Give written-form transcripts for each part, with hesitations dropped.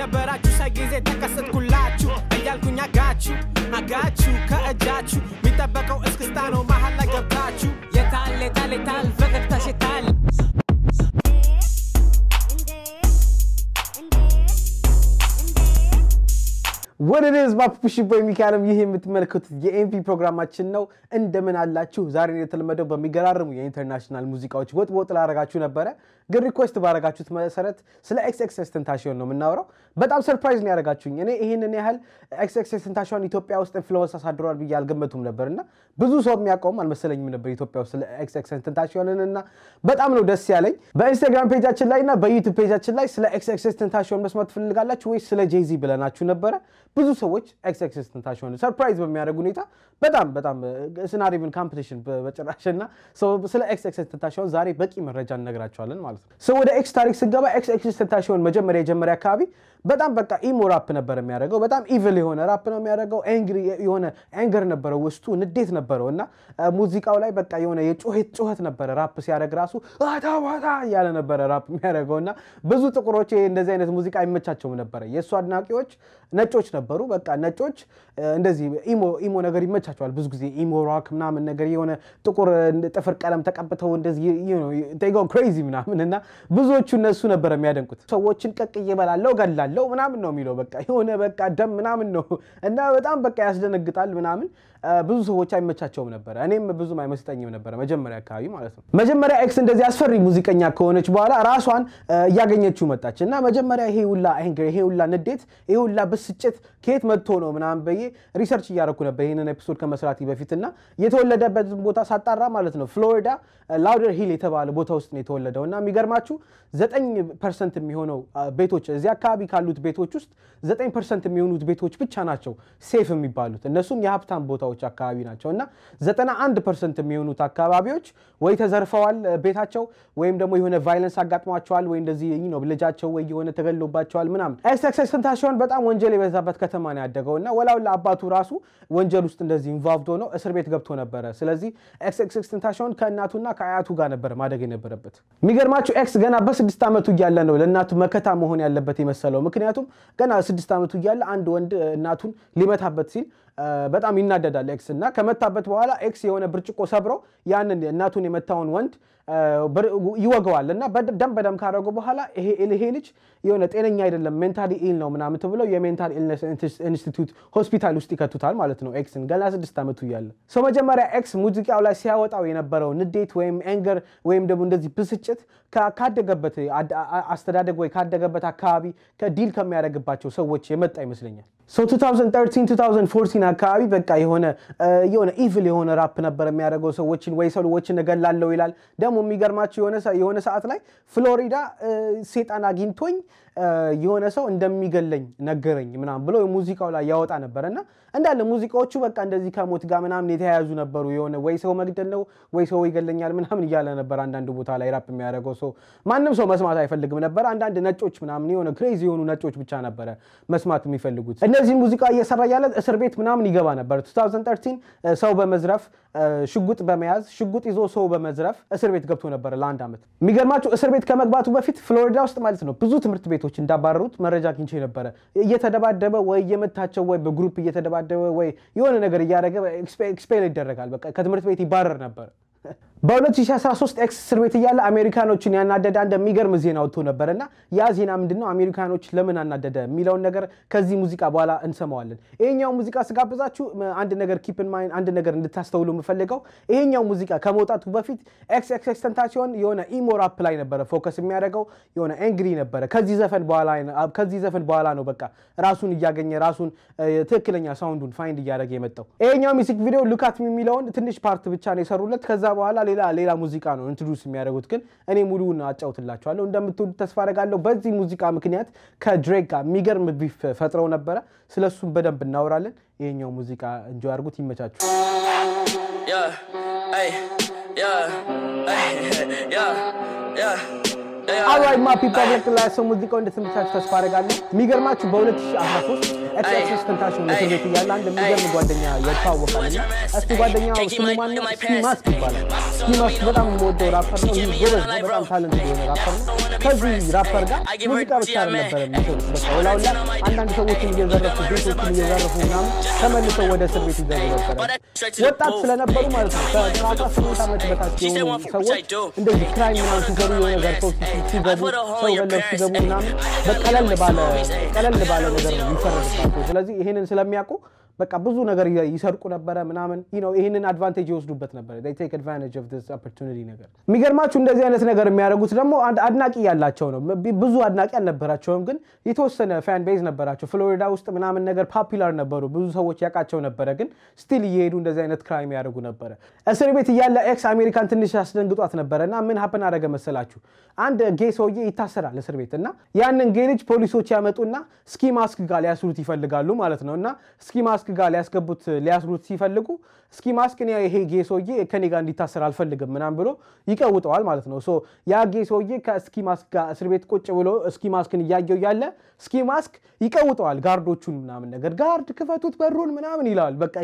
ደበራችሁ ሳይጊዜ ተከሰትኩላችሁ እያልኩኝ አጋችሁ ከእጃችሁ ሚጠበቀው እስክስታ ነው መሃል ላይ ገብታችሁ የታል ፈገግታሽ የታል What it is ባፕሽ ቦይ ሚካኤልም ይሄ የምትመለከቱት የኤምፒ ፕሮግራማችን ነው እንደምን አላችሁ ዛሬ የተለመደው በሚገራርሙ የኢንተርናሽናል ሙዚቃዎች ወጥ ላረጋችሁ ነበር ግን ሪኩዌስት ባረጋችሁት መሰረት ስለ XXX ተንታሽን ነው የምናወራው በጣም ሰርፕራይዝ ነው ያረጋችሁኝ እኔ ይሄንን ያህል XXX ተንታሽን ኢትዮጵያ ውስጥ ኢንፍሉዌንስ አሳድሯል ብዬ አልገመቱም ነበርና ብዙ ሰው የሚያውቀውም አልመሰለኝም ነበር ኢትዮጵያ ውስጥ ስለ XXX ተንታሽንና በጣም ነው ደስ ያለኝ በኢንስታግራም ፔጃችን ላይና በዩቲዩብ ፔጃችን ላይ ስለ XXX ተንታሽን መስማት ትፈልጋላችሁ ወይስ ስለ ጄዚ ብለናችሁ ነበር ብዙ ሰዎች XXX ተንታሽን ሰርፕራይዝ በሚያደርጉ ሁኔታ በጣም ስናሪ ኢቭን ኮምፒቲሽን በጭራሽና ስለ XXX ተንታሽን ዛሬ በቂ መረጃ እንነግራችኋለን ማለት ነው So ወደ X ታሪክ ስገባ XXX ተንታሽን መጀመሪያ አካባቢ በጣም በቃ ኢሞ ራፕ ነበር የሚያደርገው በጣም ኢቪል የሆነ ራፕ ነው የሚያደርገው አንግሪ የሆነ አንገር ነበር ውስጡ ንዴት ነበርና ሙዚቃው ላይ በቃ የሆነ የጩኸት ነበር ራፕ ሲያደርግ ራሱ አታዋታ ያለ ነበር ራፕ የሚያደርገውና ብዙ ጥቁሮች እንደዚህ አይነት ሙዚቃ አይመቻቸውም ነበር የሱ አድናቂዎች ነጮች ነበሩ በቃ ነጮች እንደዚህ ኢሞ ነገር ይመቻቸዋል ብዙ ጊዜ ኢሞ ሮክ ምናምን ነገር የሆነ ጥቁር ጥፍር ቀለም ተቀብተው እንደዚህ they go crazy ምናምንና ብዙዎቹ እነሱ ነበር የሚያደንቁት ሰዎችን ቀቅዬ በላለው ገላለው ምናምን ነው የሚለው በቃ የሆነ በቃ ደም ምናምን ነው እና በጣም በቃ ያስደነግጣል ምናምን ብዙ ሰዎች አይመቻቸውም ነበር እኔም ብዙም አይመስጠኝም ነበር መጀመሪያ አካባቢ ማለት ነው መጀመሪያ ኤክስ እንደዚህ አስፈሪ ሙዚቀኛ ከሆነች በኋላ ራሷን ያገኘችው መጣችና መጀመሪያ ይሄ ሁላ አንግሪ ይሄ ሁላ ንዴት ይሄ ሁላ ብስጭት ከየት መጥቶ ነው ምናምን በየ ሪሰርች ያደረኩ ነበር ይሄንን ኤፒሶድ ከመስራቴ በፊትና የተወለደበት ቦታ ሳጣራ ማለት ነው ፍሎሪዳ ላውደር ሂል የተባለ ቦታ ውስጥ ነው የተወለደውና የሚገርማችሁ 9% የሚሆነው ቤቶች እዚህ አካባቢ ካሉት ቤቶች ውስጥ 9% የሚሆኑት ቤቶች ብቻ ናቸው ሴፍ የሚባሉት እነሱም የሀብታም ቦታዎች አካባቢ ናቸውና 91% የሚሆኑት አካባቢዎች ወይ ተዘርፈዋል ቤታቸው ወይም ደግሞ የሆነ ቫዮለንስ አጋጥሟቸዋል ወይ እንደዚህ ልጃቸው ወይ የሆነ ተገለውባቸዋል ምናምን XXX ተንታሽን በጣም ወንጀል የበዛበት ከተማ ነው ያደገውና ወላውላ አባቱ ራሱ ወንጀል ውስጥ እንደዚህ ኢንቮልቭድ ሆኖ እስር ቤት ገብቶ ነበር ስለዚህ XXX ተንታሽን ከእናቱና ከአያቱ ጋር ነበር ማደግ የነበረበት የሚገርማችሁ ኤክስ ገና በ6 አመቱ እያለ ነው ለእናቱ መከታ መሆን ያለበት የመሰለው ምክንያቱም ገና 6 አመቱ እያለ አንድ ወንድ እናቱን ሊመታበት ሲል በጣም ይናደዳል ኤክስ እና ከመታበት በኋላ ኤክስ የሆነ ብርጭቆ ሰብሮ ያንን እናቱን የመታውን ወንድ ይወጋዋልና በደም ካረገ በኋላ ይሄ ልጅ የሆነ ጤነኛ አይደለም ሜንታሊ ኢል ነው ምናምን ተብለው የሜንታል ኢልነስ ኢንስቲትዩት ሆስፒታል ውስጥ ይከቱታል ማለት ነው ኤክስን ገና 6 አመቱ ይያለ መጀመሪያ ኤክስ ሙዚቃው ላይ ሲያወጣው የነበረው ንዴት ወይም አንገር ወይም ደግሞ እንደዚህ ብስጭት ካደገበት አስተዳደግ ወይ ካደገበት አካባቢ ከዲል ከሚያደርግባቸው ሰዎች የመጣ ይመስለኛል 2013 2014 አካባቢ በቃ የሆነ ኢቪል የሆነ ራፕ ነበር የሚያደርገው ሰዎችን ነገላለው ይላል ደሞ የሚገርማችሁ የሆነ ሰዓት ላይ ፍሎሪዳ ሴጣን አግኝቶኝ የሆነ ሰው እንደሚገለኝ ነገረኝ ምናምን ብሎ ሙዚቃው ላይ ያወጣ ነበርና እንዳለ ሙዚቃዎቹ በቃ እንደዚህ ከሞት ጋር ምናምን የተያያዙ ነበሩ የሆነ ወይ ሰው መግደል ነው ወይ ሰው ይገለኛል ምናምን ይያለ ነበር አንዳንድ ቦታ ላይ ራፕ የሚያደርገው ሰው ማንንም ሰው መስማት አይፈልግም ነበር አንዳንድ ነጮች ምናምን የሆነ ክሬዚ የሆኑ ነጮች ብቻ ነበር መስማት የሚፈልጉት እነዚህ ሙዚቃ እየሰራ ያለ እስር ቤት ምናምን ይገባ ነበር 2013 ሰው በመዝረፍ ሽጉጥ በመያዝ ሽጉጥ ይዞ ሰው በመዝረፍ እስር ቤት ገብቶ ነበር ለአንድ አመት የሚገርማችሁ እስር ቤት ከመግባቱ በፊት ፍሎሪዳ ውስጥ ማለት ነው ብዙ ትምህርት ቤቶች እንዳባረሩት መረጃ አግኝቼ ነበር እየተደባደበ ወይ የመታቸው ወይ በግሩፕ እየተደባደበ ወይ የሆነ ነገር ያደረገ ኤክስፔል ይደረጋል በቃ ከትምህርት ቤት ይባረር ነበር በ2013 ኤክስ እስር ቤት ያለ አሜሪካኖችን ያናደደ አንድ የሚገርም ዜና ወጥቶ ነበርና ያ ዜና ምንድነው አሜሪካኖች ለምን አናደደ የሚለው ነገር ከዚህ ሙዚቃ በኋላ እንሰማዋለን ይሄኛው ሙዚቃ ስጋብዛችሁ አንድ ነገር ኪፕ ኢን ማይንድ አንድ ነገር እንድታስተውሉ የምፈልገው ይሄኛው ሙዚቃ ከመውጣቱ በፊት XXX ተንታሽን የሆነ ኢሞ ራፕ ላይ ነበር ፎከስ የሚያደርገው የሆነ አንግሪ ነበር ከዚህ ዘፈን በኋላ ነው በቃ ራሱን ያገኘ ራሱን ትክክለኛ ሳውንዱን ፋይንድ ያደረገ የመጣው ይሄኛው ሚውዚክ ቪዲዮ ሉክ አት ሚ የሚለውን ትንሽ ፓርት ብቻ ነው የሰሩለት ከዛ በኋላ ሌላ ሙዚቃ ነው ኢንትሮዱስ የሚያደርጉት ግን እኔ ሙሉውን አጫውትላችኋለሁ እንደምትወዱት ተስፋ አደርጋለሁ በዚህ ሙዚቃ ምክንያት ከድሬክ ጋር የሚገርም ቢፍ ፈጥረው ነበር ስለሱም በደንብ እናወራለን ይሄኛው ሙዚቃ እንጆይ አድርጉት ይመቻችሁ alright my people ላይ ሰው ሙዚቃው እንደተመቻችሁ ተስፋ አደርጋለሁ የሚገርማችሁ በ2013 ኤክስኤክስ ተንታሽን ለሰው ቤት ያለ አንድ የሚገርም ጓደኛ ያታወቃልና እሱ ጓደኛው ስሙ ማን ነው ስኪማስክ ይባላል ስኪማስክ በጣም ወደው ራፐር ነው ጎበዝ ነው በጣም ታለንት የሆነ ራፐር ነው ከዚህ ራፐር ጋር ሙዚቃ ብቻ ነበር የሚሰሩት በቃ ወላውላ አንዳንድ ሰዎችን እየዘረፉ ቤቶችን እየዘረፉ ምናምን ተመልሰው ወደ እስር ቤት ይዘው ነበር ወጣት ስለነበሩ ማለት ነው ከ18 ዓመት በታች የሆኑ ሰዎች እንደዚህ ክራይም ምናምን ሲሰሩ የሆነ ዘርፈው ሲገቡ ሰው ገለው ሲገቡ ምናምን በቀለል ባለ ነገር ነው የሚፈረድባቸው ስለዚህ ይሄንን ስለሚያውቁ በቃ ብዙ ነገር ይሰርቁ ነበር ምናምን ይሄንን አድቫንቴጅ ይወስዱበት ነበር they take advantage of this opportunity ነገር የሚገርማችሁ እንደዚህ አይነት ነገር የሚያደርጉት ደግሞ አድናቂ ያላቸው ነው ብዙ አድናቂ አልነበራቸውም ግን የተወሰነ ፋን ቤዝ ነበራቸው ፍሎሪዳ ውስጥ ምናምን ነገር ፖፑላር ነበሩ ብዙ ሰዎች ያቃቸው ነበር ግን ስቲል ይሄዱ እንደዚህ አይነት ክራይም ያደርጉ ነበር እስር ቤት ያለ ኤክስ አሜሪካን ትንሽ ያስደንግጧት ነበርና ምን ሀፕን አደረገ መሰላችሁ አንድ ጌ ሰውዬ ይታሰራል እስር ቤትና ያንን ጌ ልጅ ፖሊሶች ያመጡና ስኪ ማስክ ጋር ሊያስሩት ይፈልጋሉ ማለት ነውና ስኪ ማስክ ጋር ሊያስሩት ሲፈልጉ ስኪ ማስክ ነው ይሄ ጌ ሰውዬ ከኔ ጋር እንዲታሰር አልፈልግም ምናምን ብሎ ይቀውጠዋል ማለት ነው ሶ ያ ጌ ሰውዬ ከስኪ ማስክ ጋር እስር ቤት ቁጭ ብሎ ስኪ ማስክን ያያየው ያለ ስኪ ማስክ ይቀውጠዋል ጋርዶቹን ምናምን ነገር ጋርድ ክፈቱት በሩን ምናምን ይላል በቃ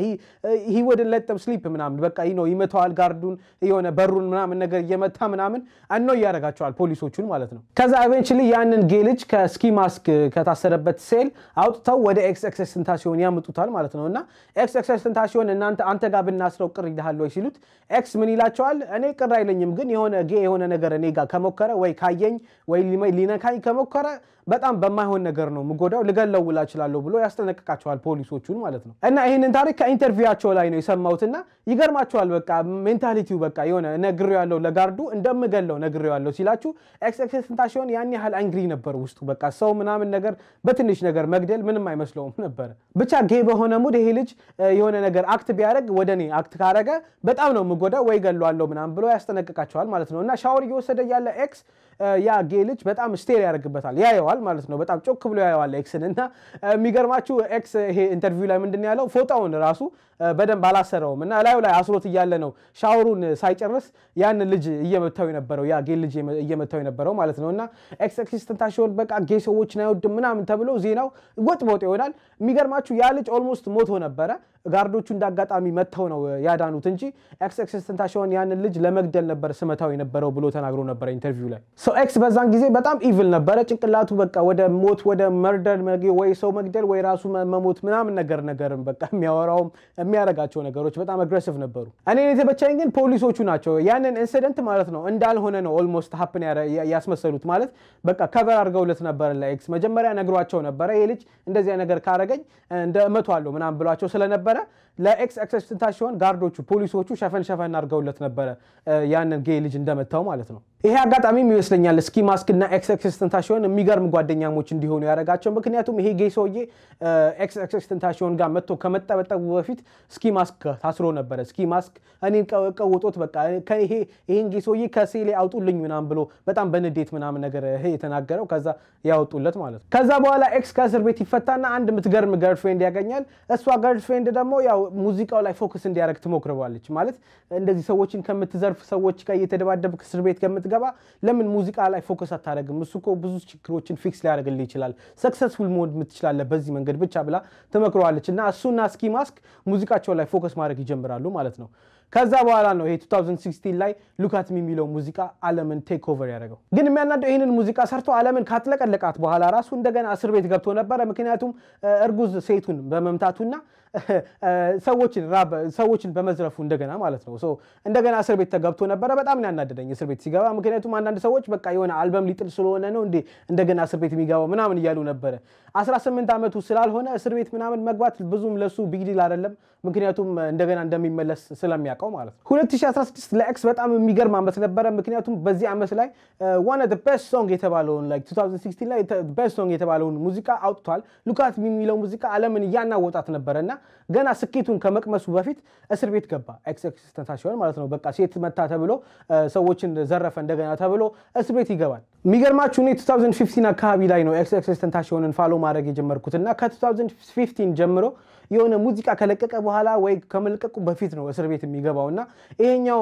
he wouldn't let them sleep ምናምን በቃ ይመታዋል ጋርዱን የሆነ በሩን ምናምን ነገር እየመታ ምናምን አኖ ያረጋቸዋል ፖሊሶቹን ማለት ነው ከዛ eventually ያንን ጌ ልጅ ከስኪ ማስክ ከታሰረበት ሴል አውጥተው ወደ ኤክስኤክስ ተንታሽን ያመጡታል ማለት ነውና ኤክስኤክስ ተንታሽን አንተ ጋር ብናስረው ቅር ይልሃል ወይ ሲሉት ኤክስ ምን ይላቸዋል እኔ ቅር አይለኝም ግን የሆነ ነገር እኔ ጋር ከመከረ ወይ ካየኝ ወይ ሊነካኝ ከመከረ በጣም በማይሆን ነገር ነው ምጎዳው ልገለው ይችላልው ብሎ ያስጠነቅቃቸዋል ፖሊሶቹን ማለት ነው እና ይሄንን ታሪክ ከኢንተርቪዋቸው ላይ ነው የሰማውትና ይገርማቸዋል በቃ ሜንታሊቲው በቃ የሆነ ነግሬው ያለው ለጋርዱ እንደምገለው ነግሬው ያለው ሲላችሁ ኤክስኤክስ ተንታሽን ያን ያህል አንግሪ ነበር ውስጡ በቃ ሰው ምናምን ነገር በትንሽ ነገር መግደል ምንም አይመስለውም ነበር ብቻ ጌ በሆነ ሙድ ይሄ ልጅ የሆነ ነገር አክት ቢያደርግ ወደኔ አክት ካረገ በጣም ነው ምጎዳው ወይ ገለዋለሁ ምናምን ብሎ ያስጠነቅቃቸዋል ማለት ነውና ሻወር እየወሰደ ያለ ኤክስ ያ ጌ ልጅ በጣም ስቴር ያደርግበታል ያየዋል ማለት ነው በጣም ጮክ ብሎ ያየዋል ኤክስንና የሚገርማችሁ ኤክስ ይሄ ኢንተርቪው ላይ ምንድነው ያለው ፎቶውን ራሱ በደንብ አላሰረውም እና ላዩ ላይ አስሮት ይያለ ነው ሻወሩን ሳይጨርስ ያን ልጅ እየመታው የነበረው ያ ጌ ልጅ እየመታው የነበረው ማለት ነውና ኤክስኤክስ ተንታሽን በቃ ጌ ሰዎች ነው አይወድም ምናምን ተብሎ ዜናው ወጥ ይሆናል የሚገርማችሁ ያ ልጅ ኦልሞስት ሞቶ ነበር ጋርዶቹ እንዳጋጣሚ መተው ነው ያዳኑት እንጂ ኤክስኤክስ ተንታሽን ያን ልጅ ለመግደል ነበር ስመታው የነበረው ብሎ ተናግሮ ነበር ኢንተርቪው ላይ ሶ ኤክስ በዛን ጊዜ በጣም ኢቪል ነበር ጭንቅላቱ በቃ ወደ ሞት ወደ መርደር ወይ ሰው መግደል ወይ ራሱ መሞት ምናምን ነገርም በቃ የሚያወራውም የሚያረጋቸው ነገሮች በጣም አግሬሲቭ ነበሩ እኔ የተበቻኝ ግን ፖሊሶቹ ናቸው ያንን ኢንሲደንት ማለት ነው እንዳልሆነ ነው ኦልሞስት ሃፕን ያስመሰሉት ማለት በቃ ከቨር አድርገውለት ነበር ለኤክስ መጀመሪያ ነግሯቸው ነበር ይሄ ልጅ እንደዚህ ነገር ካረገኝ እንደመቷለሁ ምናምን ብሏቸው ስለነበረ ለኤክስኤክስ ተንታሽን ጋርዶቹ ፖሊሶቹ ሸፈን አድርገውለት ነበር ያንን ጌ ልጅ እንደመታው ማለት ነው ይሄ አጋጣሚም ይመስለኛል ስኪ ማስክ እና ኤክስኤክስ ተንታሽን የሚገርም ጓደኛሞች እንዲሆኑ ያረጋቸው ምክንያቱም ይሄ ጌ ሰውዬ ኤክስኤክስ ተንታሽን ጋር መጥቶ ከመጣበጠው በፊት ስኪ ማስክ ታስሮ ነበር ስኪ ማስክ እኔን ቀውጦት በቃ ይሄን ጌ ሰውዬ ከሴሌ አውጡልኝ ምናምን ብሎ በጣም በንዴት ምናምን ነገር ይሄ የተናገረው ከዛ ያወጡለት ማለት ነው ከዛ በኋላ ኤክስ ከእስር ቤት ይፈታና አንድ ምትገርም ገርልፍሬንድ ያገኛል እሷ ገርልፍሬንድ ደግሞ ያው ሙዚቃው ላይ ፎከስ እንዲያደርግ ትሞክረዋለች ማለት እንደዚህ ሰዎችን ከምትዘርፍ ሰዎች ጋር እየተደባደብክ እስር ቤት ከምትገባ ለምን ሙዚቃ ላይ ፎከስ አታደርግም እሱኮ ብዙ ችግሮችን ፊክስ ሊያደርግልህ ይችላል ሰክሰስፉል ሞድ ምትችላለ በዚህ መንገድ ብቻ ብላ ትመክረዋለችና እሱና ስኪ ማስክ ሙዚቃቸው ላይ ፎከስ ማድረግ ይጀምራሉ ማለት ነው ከዛ በኋላ ነው ይሄ 2016 ላይ ሉካት ሚ የሚለው ሙዚቃ ዓለምን ቴክ ኦቨር ያደረገው ግን የሚያናደው ይሄንን ሙዚቃ ሰርቶ ዓለምን ካጥለቀለቃት በኋላ ራሱ እንደገና እስር ቤት ገብቶ ነበር ምክንያቱም እርጉዝ ሴቱን በመምታቱና ሰዎችን በመዝረፉ እንደገና ማለት ነው ሶ እንደገና እስር ቤት ተገብቶ ነበር በጣም ያናደደኝ እስር ቤት ሲገባ ምክንያቱም አንዳንድ ሰዎች በቃ የሆነ አልበም ሊጥል ስለሆነ ነው እንዴ እንደገና እስር ቤት የሚገባው ምናምን ይያሉ ነበር 18 አመቱ ስላልሆነ እስር ቤት ምናምን መግባት ብዙም ለሱ ቢግ ዲል አይደለም ምክንያቱም እንደገና እንደሚመለስ ስለሚያቀው ማለት ነው 2016 ለኤክስ በጣም የሚገርም አመት ነበር ምክንያቱም በዚህ አመት ላይ one of the best song የተባለውን like 2016 ላይ best song የተባለውን ሙዚቃ አውጥቷል ሉካት ሚ የሚለው ሙዚቃ ዓለምን ያናወጣት ነበርና ገና ስኬቱን ከመቅመሱ በፊት እስር ቤት ገባ ኤክስኤክስ ተንታሽን ማለት ነው በቃ ሴት መታ ተብሎ ሰዎችን ዘረፈ እንደገና ተብሎ እስር ቤት ይገባል የሚገርማችሁ እኔ 2015 አካባቢ ላይ ነው XXXTentacionን ፋሎ ማድረግ የጀመርኩትና ከ2015 ጀምሮ የሆነ ሙዚቃ ከለቀቀ በኋላ ወይ ከመለቀቁ በፊት ነው እስር ቤት የሚገባውና ይሄኛው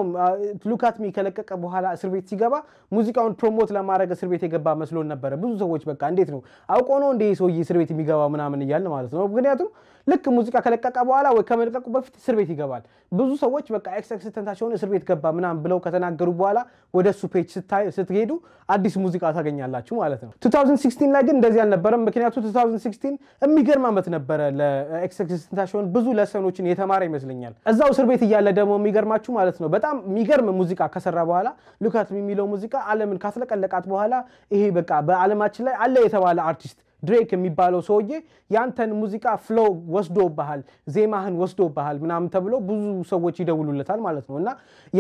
ሉካት ሚ ከለቀቀ በኋላ እስር ቤት ሲገባ ሙዚቃውን ፕሮሞት ለማድረግ እስር ቤት የገባ መስሎን ነበር ብዙ ሰዎች በቃ እንዴት ነው አውቆ ነው እንደ ሰውዬ እስር ቤት የሚገባው ምናምን ይያል ማለት ነው ምክንያቱም ልክ ሙዚቃ ከለቀቀ በኋላ ወይ ከመለቀቁ በፊት እስር ቤት ይገባል ብዙ ሰዎች በቃ XXXTentacion እስር ቤት ገባ ምናምን ብለው ከተናገሩ በኋላ ወደሱ ፔጅ ስትሄዱ አዲስ ሙዚቃ ታገኛላችሁ ማለት ነው 2016 ላይ ግን እንደዚህ አልነበረም ምክንያቱም 2016 የሚገርም አመት ነበር ለXXXTentacion ብዙ ለሰኖችን የተማረ ይመስለኛል እዛው እስር ቤት እያለ ደግሞ የሚገርማችሁ ማለት ነው በጣም የሚገርም ሙዚቃ ከሰራ በኋላ ሉካት ሚ የሚለው ሙዚቃ ዓለምን ካስለቀለቃት በኋላ ይሄ በቃ በዓለማችን ላይ አለ የተባለ አርቲስት ድሬክ የሚባለው ሰውዬ ያንተን ሙዚቃ ፍሎው ወስዶብሃል ዜማህን ወስዶብሃል ምናምን ተብሎ ብዙ ሰዎች ይደውሉለታል ማለት ነውና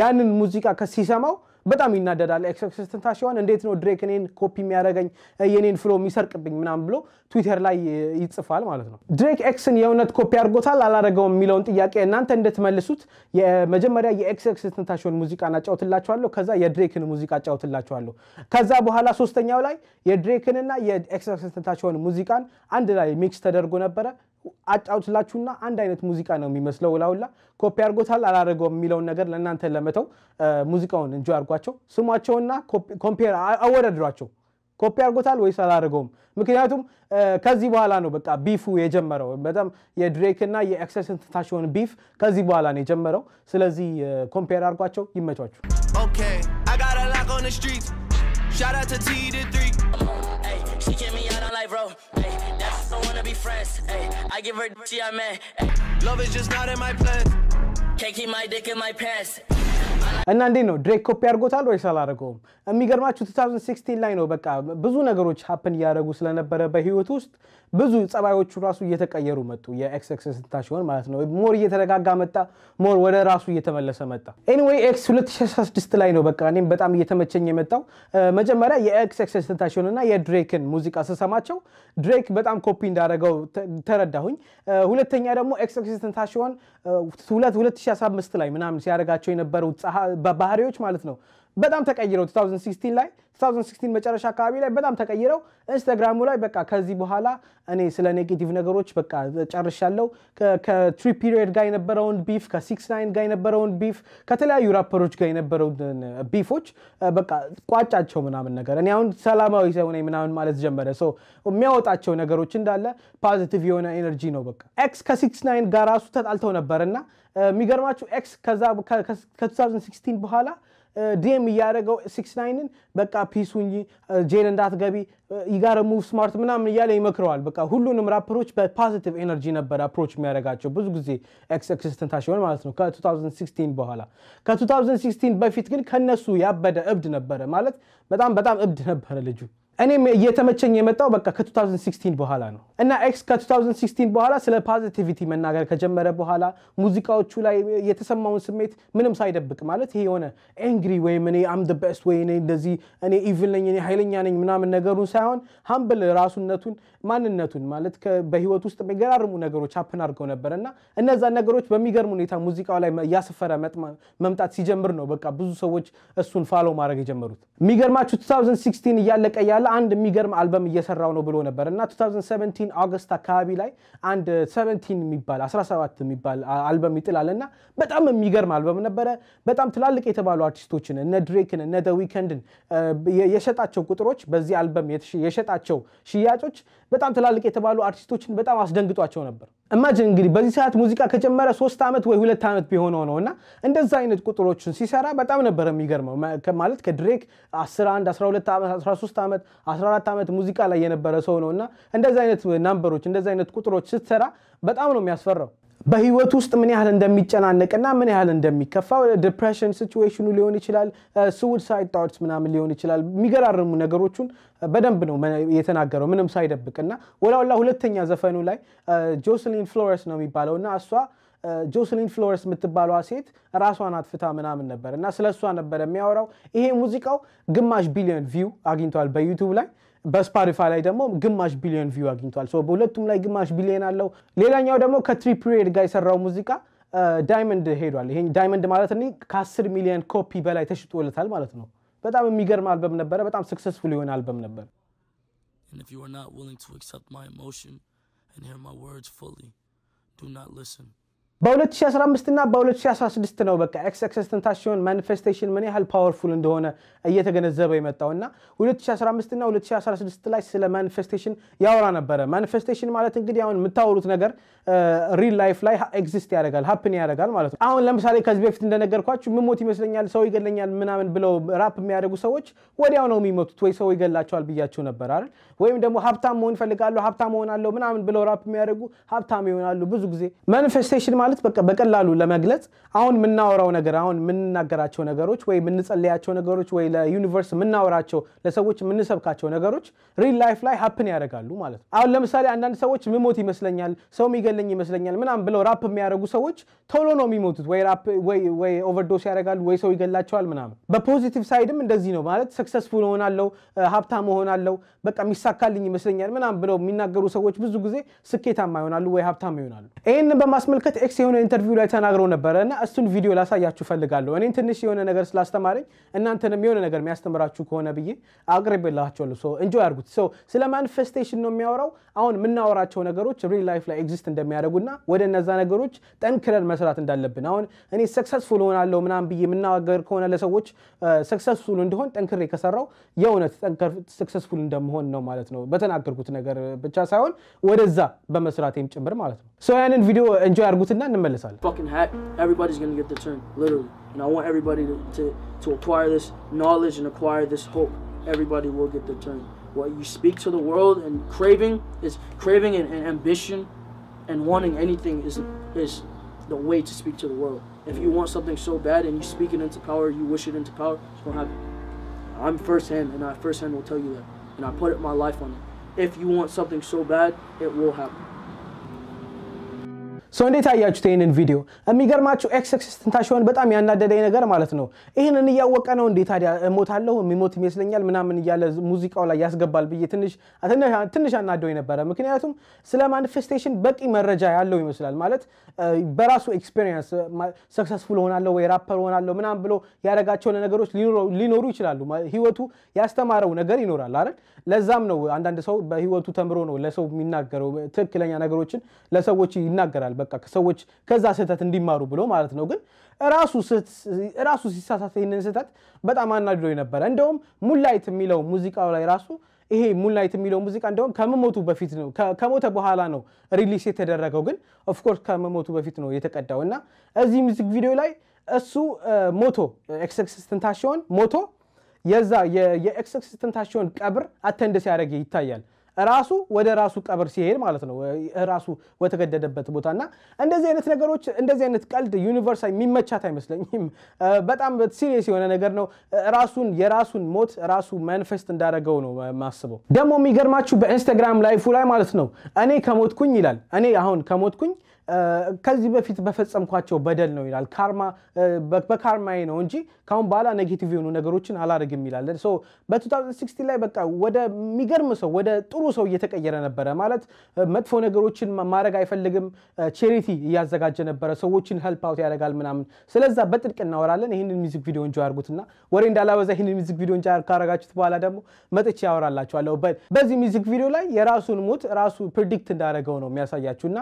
ያንን ሙዚቃ ከሲሰማው በጣም ይናደዳል XXXTentacion እንዴት ነው ድሬክ እኔን ኮፒ የሚያደርገኝ የኔን ፍሎ የሚሰርቅብኝ ምናምን ብሎ ትዊተር ላይ ይጽፋል ማለት ነው ድሬክ ኤክስን የእውነት ኮፒ አድርጎታል አላረገውም የሚለውን ጥያቄ እናንተ እንድትመልሱት የመጀመሪያ የXXXTentacion ሙዚቃን አጫውትላችኋለሁ ከዛ የድሬክን ሙዚቃ አጫውትላችኋለሁ ከዛ በኋላ ሶስተኛው ላይ የድሬክንና የXXXTentacion ሙዚቃን አንድ ላይ ሚክስ ተደርጎ ነበር አጫውትላችሁና አንድ አይነት ሙዚቃ ነው የሚመስለው ላውላ ኮፒ አድርጎታል አላረገውም የሚለውን ነገር ለእናንተ ለመተው ሙዚቃውን እንጆ አድርጓቸው ስሟቸውና ኮምፔር አወዳድሯቸው ኮፒ አድርጎታል ወይስ አላረገውም ምክንያቱም ከዚህ በኋላ ነው በቃ ቢፉ የጀመረው በጣም የድሬክና የXXXTentacion ቢፍ ከዚህ በኋላ ነው የጀመረው ስለዚህ ኮምፔር አድርጓቸው ይመቻችሁ Okay I got a lock on the streets shout out to T the 3 hey she kept me out on life bro hey that's don't wanna be friends hey I give her she I man hey. Love is just not in my plans can't keep my dick in my pants እና እንዴ ነው ድሬክ ኮፒ አድርጎታል ወይስ አላረገውም የሚገርማችሁ 2016 ላይ ነው በቃ ብዙ ነገሮች ሀፕን ያደረጉ ስለነበረ በህይወት ውስጥ ብዙ ጸባዮቹ ራሱ እየተቀየሩ መጡ የXXXTentacion ማለት ነው ሞር እየተረጋጋ መጣ ሞር ወደ ራሱ እየተመለሰ መጣ anyway X 2016 ላይ ነው በቃ እኔም በጣም እየተመቸኝ የመጣው መጀመሪያ የXXXTentacion እና የድሬክን ሙዚቃ ስሰማቸው ድሬክ በጣም ኮፒ እንዳደረገው ተረዳሁኝ ሁለተኛ ደግሞ XXXTentacion 2015 ላይ ምናምን ሲያደርጋቸው የነበረው ባህሪዎች ማለት ነው በጣም ተቀይረው 2016 መጨረሻ አካባቢ ላይ በጣም ተቀይረው ኢንስታግራሙ ላይ በቃ ከዚህ በኋላ እኔ ስለ ኔጌቲቭ ነገሮች በቃ ጨርሻለሁ ከ3 ፒሪየድ ጋር የነበረውን ቢፍ ከ69 ጋር የነበረውን ቢፍ ከተለያዩ ራፐሮች ጋር የነበረውን ቢፎች በቃ ቋጫቸው ምናምን ነገር እኔ አሁን ሰላማዊ ሰው ነኝ ምናምን ማለት ጀመረ ሶ የሚያወጣቸው ነገሮች እንዳለ ፖዚቲቭ የሆነ ኤነርጂ ነው በቃ ኤክስ ከ69 ጋር ራሱ ተጣልተው ነበርና የሚገርማችሁ ኤክስ ከዛ ከ2016 በኋላ ዲኤም ያደረገው 69ን በቃ ፒሱኝ ጄል እንዳትገቢ ይጋር ሙቭ ስማርት ምናምን ያለ ይመክረዋል በቃ ሁሉንም ራፐሮች በፖዚቲቭ ኤነርጂ ነበር አፕሮች የሚያደርጋቸው ብዙ ጊዜ XXXTentacion ማለት ነው ከ2016 በኋላ ከ2016 በፊት ግን ከነሱ ያበደ እብድ ነበር ማለት በጣም እብድ ነበር ልጁ እኔም እየተመቸኝ የመጣው በቃ ከ2016 በኋላ ነው እና ኤክስ ከ2016 በኋላ ስለ ፖዚቲቪቲ መናገር ከጀመረ በኋላ ሙዚቃዎቹ ላይ የተሰማውን ስሜት ምንም ሳይደብቅ ማለት ይሄ የሆነ ኤንግሪ ወይ እኔ አም ዘ ቤስት ወይ እኔ እንደዚህ እኔ ኢቪል ነኝ እኔ ኃይለኛ ነኝ ምናምን ነገሩን ሳይሆን ሃምብል ራሱነቱን ማንነቱን ማለት በህይወት ውስጥ የሚገራርሙ ነገሮች ሀፕን አድርገው ነበርና እነዛ ነገሮች በሚገርም ሁኔታ ሙዚቃው ላይ ያስፈረ መምጣት ሲጀምር ነው በቃ ብዙ ሰዎች እሱን ፋሎ ማድረግ የጀመሩት የሚገርማችሁ 2016 እያለቀ ያለ አንድ የሚገርም አልበም እየሰራው ነው ብሎ ነበርና 2017 ኦገስት አካባቢ ላይ አንድ 17 የሚባል 17 የሚባል አልበም ይጥላልና በጣም የሚገርም አልበም ነበር በጣም ትላልቅ የተባሉ አርቲስቶችን እነ ድሬክን እነ ዘ ዊከንድን የሸጣቸው ቁጥሮች በዚህ አልበም የሸጣቸው ሽያጮች በጣም ትላልቅ የተባሉ አርቲስቶችን በጣም አስደንግጧቸው ነበር ኢማጂን እንግዲህ በዚህ ሰዓት ሙዚቃ ከጀመረ 3 አመት ወይ 2 አመት ቢሆነው ነውና እንደዛ አይነት ቁጥሮችን ሲሰራ በጣም ነበር የሚገርመው ማለት ከድሬክ 11 12 አመት 13 አመት 14 አመት ሙዚቃ ላይ የነበረ ሰው ነውና እንደዛ አይነት ናምበሮች እንደዛ አይነት ቁጥሮች ስትሰራ በጣም ነው የሚያስፈራው በህይወት ውስጥ ምን ያህል እንደሚጨናነቅና ምን ያህል እንደሚከፋው ዲፕሬሽን ሲቹዌሽኑ ሊሆን ይችላል suicide thoughts ምናምን ሊሆን ይችላል የሚገራርሙ ነገሮችን በደንብ ነው የተናገረው ምንም ሳይደብቅና ወላውላ ሁለተኛ ዘፈኑ ላይ ጆስሊን ፍሎረስ ነው የሚባለውና እሷ ጆስሊን ፍሎረስ የምትባለው ሴት ራሷን አጥፍታ ምናምን ነበርና ስለሷ ነበር የሚያወራው ይሄ ሙዚቃው ግማሽ ቢሊዮን ቪው አግኝቷል በዩቲዩብ ላይ በስፖቲፋይ ላይ ደግሞ ግማሽ ቢሊዮን ቪው አግኝቷል ሶ በሁለቱም ላይ ግማሽ ቢሊዮን አለው ሌላኛው ደግሞ ከ3 ፒሪየድ ጋር የሰራው ሙዚቃ ዳይመንድ ሄዷል ይሄ ዳይመንድ ማለት ነው ከ10 ሚሊዮን ኮፒ በላይ ተሽጦለታል ማለት ነው በጣም የሚገርም አልበም ነበር በጣም ሰክሰስፉል የሆነ አልበም ነበር And if you are not willing to accept my emotion and hear my words fully, do not listen. በ2015 እና በ2016 ነው በቃ ኤክስቴንታሲዮን ማኒፌስቴሽን ምን ያህል ፓወርፉል እንደሆነ እየተገነዘበ የመጣውና 2015 እና 2016 ላይ ስለ ማኒፌስቴሽን ያወራ ነበር ማኒፌስቴሽን ማለት እንግዲህ አሁን የምታወሩት ነገር ሪል ላይፍ ላይ ኤግዚስት ያደርጋል ሃፕን ያደርጋል ማለት ነው አሁን ለምሳሌ ከዚህ በፊት እንደነገርኳችሁ ምሞት ይመስለኛል ሰው ይገለኛል ምናምን ብለው ራፕ የሚያደርጉ ሰዎች ወዲያው ነው የሚሞቱት ወይ ሰው ይገላቸዋል ብያቸው ነበር አይደል ወይም ደግሞ ሀብታም መሆን ፈልጋለሁ ሀብታም ሆናለሁ ምናምን ብለው ራፕ የሚያደርጉ ሀብታም ይሆናሉ ብዙ ጊዜ ማኒፌስቴሽን ማለት በቃ በቀላሉ ለመግለጽ አሁን ምናወራው ነገር አሁን ምንናገራቸው ነገሮች ወይ ምንጸልያቸው ነገሮች ወይ ለዩኒቨርስ ምናወራቸው ለሰዎች ምንሰብካቸው ነገሮች ሪል ላይፍ ላይ ሃፕን ያደርጋሉ ማለት ነው አሁን ለምሳሌ አንዳንድ ሰዎች ምሞት ይመስለኛል ሰው ይገለኝ ይመስለኛል ምናምን ብለው ራፕ የሚያደርጉ ሰዎች ቶሎ ነው የሚሞቱት ወይ ራፕ ወይ ኦቨርዶስ ያደርጋሉ ወይ ሰው ይገላቸዋል ምናምን በፖዚቲቭ ሳይድም እንደዚህ ነው ማለት ሰክሰስፉል ሆናለሁ ሀብታም ሆናለሁ በቃ ሚሳካልኝ ይመስለኛል ምናምን ብለው የሚናገሩ ሰዎች ብዙ ጊዜ ስኬታማ ይሆናሉ ወይ ሀብታም ይሆናሉ ይሄን በማስመልከት ኤክስ የሆነ ኢንተርቪው ላይ ተናግረው ነበርና እሱን ቪዲዮ ላሳያችሁ ፈልጋለሁ እኔን ትንሽ የሆነ ነገር ስላስተማረኝ እናንተንም የሆነ ነገር የሚያስተምራችሁ ከሆነ ብዬ አቅርቤላችኋለሁ ሶ ኢንጆይ አድርጉት ሶ ስለ ማኒፌስቴሽን ነው የሚያወራው አሁን ምናወራቸው ነገሮች ሪል ላይፍ ላይ ኤግዚስት እንደሚያደርጉና ወደ እነዛ ነገሮች ጠንክረን መስራት እንዳለብን አሁን እኔ ሰክሰስፉል ሆናለሁ ምናምን ብዬ ምናገር ከሆነ ለሰዎች ሰክሰስፉል እንደሆን ጠንክሬ ከሰራው የእውነት ሰክሰስፉል እንደምሆን ነው ማለት ነው በተናገርኩት ነገር ብቻ ሳይሆን ወደዛ በመስራቴም ጭምር ማለት ነው ሶ ያንን ቪዲዮ ኢንጆይ አድርጉትና እንመለሳለን fucking hack everybody's going to get their turn literally and I want everybody to acquire this knowledge and acquire this hope everybody will get their turn what you speak to the world and craving and ambition and wanting anything is the way to speak to the world if you want something so bad and you speak it into power you wish it into power it's going to happen I'm firsthand and I firsthand will tell you that and I put my life on it if you want something so bad it will happen ሶ እንዴት አያችሁት ይሄንን ቪዲዮ የሚገርማችሁ ኤክስቴንታሲዮን በጣም ያናደደኝ ነገር ማለት ነው ይሄንን ያወቀ ነው እንዴት ታዲያ ሞታለሁ የሚሞት ይመስለኛል ምናምን ይያለ ሙዚቃው ላይ ያስገባል ብዬ ትንሽ አናደው ነበር ምክንያቱም ስለ ማኒፌስቴሽን በቂ መረጃ ያለው ይመስላል ማለት በራሱ ኤክስፒሪየንስ ሰክሰስፉል ሆናለሁ ወይ ራፐር ሆናለሁ ምናምን ብሎ ያረጋቸው ነገሮች ሊኖሩ ይችላሉ ህይወቱ ያስተማረው ነገር ይኖራል አይደል ለዛም ነው አንዳንድ ሰው በህይወቱ ተምሮ ነው ለሰው የሚናገረው ትክክለኛ ነገሮችን ለሰዎች ይናገራል በቃ ከሰዎች ከዛ ስህተት እንዲማሩ ብሎ ማለት ነው ግን ራሱ ሲሳሳት ይሄንን ስህተት በጣም አናድዶኝ ነበር እንደውም ሙላይት የሚለው ሙዚቃው ላይ ራሱ ይሄ ሙላይት የሚለው ሙዚቃ እንደውም ከመሞቱ በፊት ነው ከሞተ በኋላ ነው ሪሊዝ የተደረገው ግን ኦፍ ኮርስ ከመሞቱ በፊት ነው የተቀዳውና እዚህ ሙዚክ ቪዲዮ ላይ እሱ ሞቶ ኤክስቴንታሲዮን ሞቶ የዛ የኤክስቴንታሲዮን ቀብር አቴንድ ሲያደርግ ይታያል ራሱ ወደ ራሱ ቀብር ሲሄድ ማለት ነው ራሱ ወተገደደበት ቦታና እንደዚህ አይነት ነገሮች እንደዚህ አይነት ቀልድ ዩኒቨርስ የሚመቻት አይመስለኝም በጣም ሲሪየስ የሆነ ነገር ነው የራሱን ሞት ራሱ ማኒፌስት እንዳደረገው ነው ማስበው ደሞ የሚገርማችሁ በኢንስታግራም ላይፉ ላይ ማለት ነው እኔ ከሞትኩኝ ይላል እኔ አሁን ከሞትኩኝ ከዚህ በፊት በፈጸምኳቸው በደል ነው ይላል ካርማ በካርማዬ ነው እንጂ ካሁን ባላ ኔጌቲቭ የሆኑ ነገሮችን አላረግም ይላል ሶ በ2016 ላይ በቃ ወደ ሚገርም ሰው ወደ ጥሩ ሰው እየተቀየረ ነበር ማለት መጥፎ ነገሮችን ማረግ አይፈልግም ቻሪቲ ያዘጋጀ ነበር ሰዎችን ሄልፕ አውት ያደርጋል ምናምን ስለዛ በጥልቅ እናወራለን ይሄንን ሚውዚክ ቪዲዮ እንጆይ አድርጉትና ወሬ እንዳላበዛ ይሄንን ሚውዚክ ቪዲዮ እንጆይ ካረጋችሁት በኋላ ደግሞ መጥቼ ያወራላችኋለሁ በዚህ ሚውዚክ ቪዲዮ ላይ የራሱን ሞት ራሱ ፕሬዲክት እንዳደረገው ነው የሚያሳያችሁና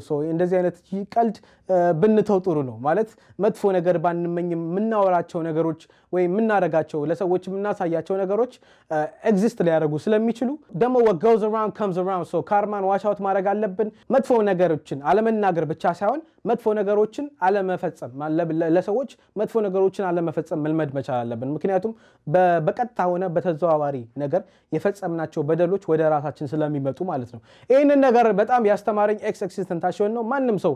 ሶ እንደዚህ አይነት ቀልድ ብንተው ጥሩ ነው ማለት መጥፎ ነገር ባንመኝም ምናወራቸው ነገሮች ወይ ምናረጋቸው ለሰዎች ምናሳያቸው ነገሮች ኤግዚስት ሊያደርጉ ስለሚችሉ ደሞ what goes around comes around so ካርማን ዋች አውት ማድረግ አለብን መጥፎ ነገሮችን አለመናገር ብቻ ሳይሆን መጥፎ ነገሮችን አለመፈጸም ለሰዎች መጥፎ ነገሮችን አለመፈጸም መልመድ መቻል አለብን ምክንያቱም በቀጥታ ሆነ በተዘዋዋሪ ነገር የፈጸምናቸው በደሎች ወደ ራሳችን ስለሚመጡ ማለት ነው ይሄንን ነገር በጣም ያስተማረኝ ኤክስቴንታሲዮን ነው ማንንም ሰው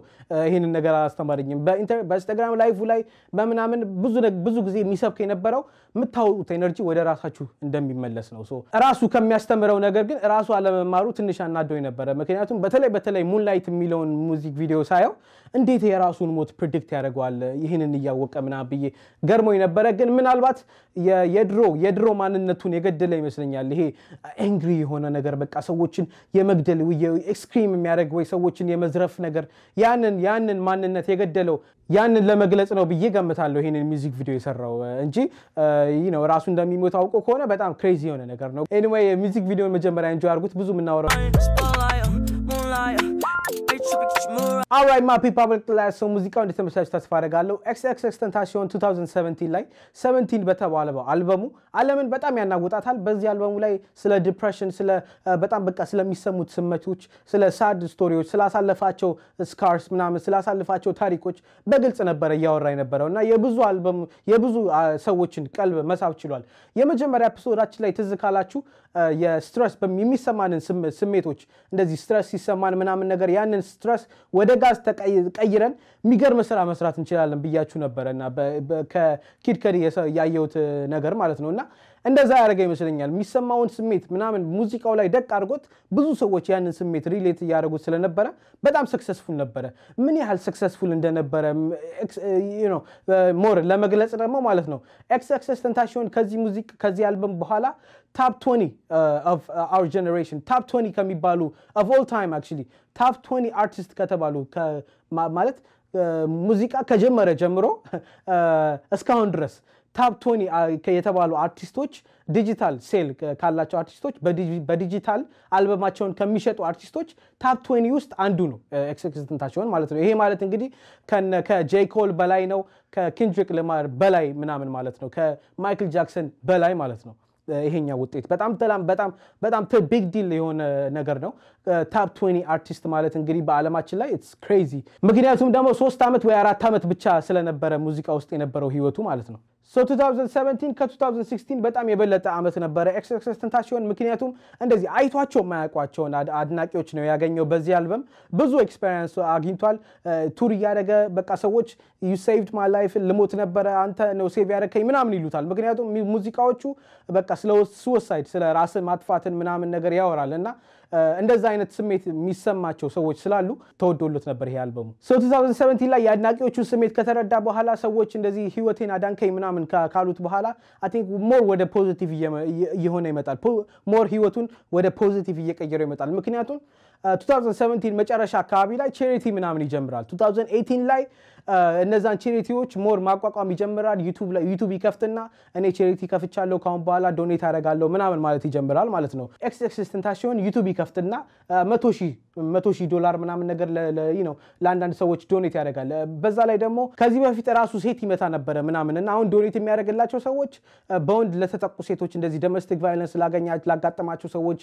ይሄንን ነገር አስተማረኝም በኢንስታግራም ላይቭ ላይ በመናምን ብዙ ጊዜ የሚሰብከ የነበረው ምታውቁት ኤነርጂ ወደ ራሳችሁ እንደሚመለስ ነው ሶ ራሱ ከሚያስተምረው ነገር ግን ራሱ አለመማሩ ትንሽ አናዶኝ ነበር ምክንያቱም በተለይ ሙንላይት የሚለውን ሙዚክ ቪዲዮ ሳየው እንዴት የራሱን ሞት ፕሬዲክት ያደርጋል ይሄንን ያወቀ ምናምን ብዬ ገርሞኝ ነበር ግን ምናልባት የድሮ ማንነቱን የገደለ ይመስለኛል ይሄ አንግሪ የሆነ ነገር በቃ ሰዎችን የመግደል ኤክስትሪም የሚያደርግ ወይ ሰዎችን የመዝረፍ የመገረፍ ነገር ያንን ማንነት የገደለው ያንን ለመግለጽ ነው ብዬ ገምታለሁ ይሄንን ሚውዚክ ቪዲዮ የሰራው እንጂ ራሱ እንደሚሞት አውቆ ከሆነ በጣም ክሬዚ የሆነ ነገር ነው anyway ሚውዚክ ቪዲዮን መጀመሪያ enjoy አድርጉት ብዙ ምናወራው Alright my people class so ሙዚቃው እንደተመሳሳይ ተስፋ አደርጋለሁ XXXTentacion 2017 ላይ 17 በተባለው አልበሙ ዓለምን በጣም ያናውጣታል በዚህ አልበሙ ላይ ስለ ዲፕሬሽን ስለ በጣም በቃ ስለሚሰሙት ስሜቶች ስለ ሳድ ስቶሪዎች ስላሳለፋቸው ስካርስ ምናምን ስላሳለፋቸው ታሪኮች በግልጽ ነበር ያወራ የነበረውና የብዙ ሰዎችን ቀልብ መሳብ ችሏል የመጀመሪያ ኤፒሶዳችን ላይ ትዝካላችሁ የስትረስ የሚሰማንን ስሜቶች እንደዚህ ስትረስ ሲሰማን ምናምን ነገር ያንን ስትረስ ወደ ጋዝ ተቀይረን የሚገርም ስራ መስራት እንችላለን ብያችሁ ነበርና ከኪድ ከዲ ያየሁት ነገር ማለት ነውና እንደዛ ያደረገ ይመስለኛል የሚሰማውን ስሜት ምናምን ሙዚቃው ላይ ደቅ አድርጎት ብዙ ሰዎች ያንን ስሜት ሪሌት ያደርጉት ስለነበረ በጣም ሰክሰስፉል ነበረ ምን ያህል ሰክሰስፉል እንደነበረ ሞር ለመግለጽ ደግሞ ማለት ነው XXXTentacion ከዚህ አልበም በኋላ top 20 of our generation top 20 ከሚባሉ of all time actually top 20 artists ከተባሉ ማለት ሙዚቃ ከጀመረ ጀምሮ እስካሁን ድረስ top 20 የተባሉ አርቲስቶች ዲጂታል ሴል ካላቸው አርቲስቶች በዲጂታል አልበማቸውን ከሚሸጡ አርቲስቶች top 20 ውስጥ አንዱ ነው XXXTentacion ማለት ነው ይሄ ማለት እንግዲህ ከጄ ኮል በላይ ነው ከኬንድሪክ ለማር በላይ ምናምን ማለት ነው ከማይክል ጃክሰን በላይ ማለት ነው ይሄኛው ውጤት በጣም ቢግ ዲል የሆነ ነገር ነው top 20 አርቲስት ማለት እንግዲህ በአለማችን ላይ it's crazy ምክንያቱም ደግሞ 3 አመት ወይ 4 አመት ብቻ ስለነበረ ሙዚቃ ውስጥ የነበረው ህይወቱ ማለት ነው so 2017 ከ2016 በጣም የበለጠ አመት ነበረ XXXTentacion ምክንያቱም እንደዚህ አይቷቸው ማያቋቸው አድናቂዎች ነው ያገኘው በዚህ አልበም ብዙ ኤክስፒሪየንስ አግኝቷል ቱር ያደረገ በቃ ሰዎች you saved my life ልሞት ነበር አንተ ነው ሴቭ ያደረከኝ ምናምን ይሉታል ምክንያቱም ሙዚቃዎቹ በቃ ስለ suicide ስለ ራስን ማጥፋትን ምናምን ነገር ያወራልና እንደዛ አይነት ስሜት የሚሰማቸው ሰዎች ስላሉ ተወዶለት ነበር ይሄ አልበሙ so 2017 ላይ ያድናቂዎቹ ስሜት ከተረዳ በኋላ ሰዎች እንደዚህ ህይወቴን አዳንከኝ ምናምን ካሉት በኋላ I think more ወደ ፖዚቲቭ እየሆነ ይመጣል more ህይወቱን ወደ ፖዚቲቭ እየቀየረው ይመጣል ምክንያቱም 2017 መጨረሻ አካባቢ ላይ ቻሪቲ ምናምን ይጀምራል 2018 ላይ እነዛን ቻሪቲዎች ሞር ማቋቋም ይጀምራል ዩቲዩብ ይከፍትና እኔ ቻሪቲ ከፍቻለሁ ካሁን በኋላ ዶኔት አደርጋለሁ ምናምን ማለት ይጀምራል ማለት ነው XXXTentacion ዩቲዩብ ይከፍትና $100,000 ምናምን ነገር ለአንዳንድ ሰዎች ዶኔት ያደርጋል በዛ ላይ ደግሞ ከዚህ በፊት ራሱ ሴት ይመታ ነበር ምናምንና አሁን ዶኔት የሚያደርግላቸው ሰዎች በወንድ ለተጠቁ ሴቶች እንደዚህ ዶሜስቲክ ቫዮለንስ ላጋጠማቸው ሰዎች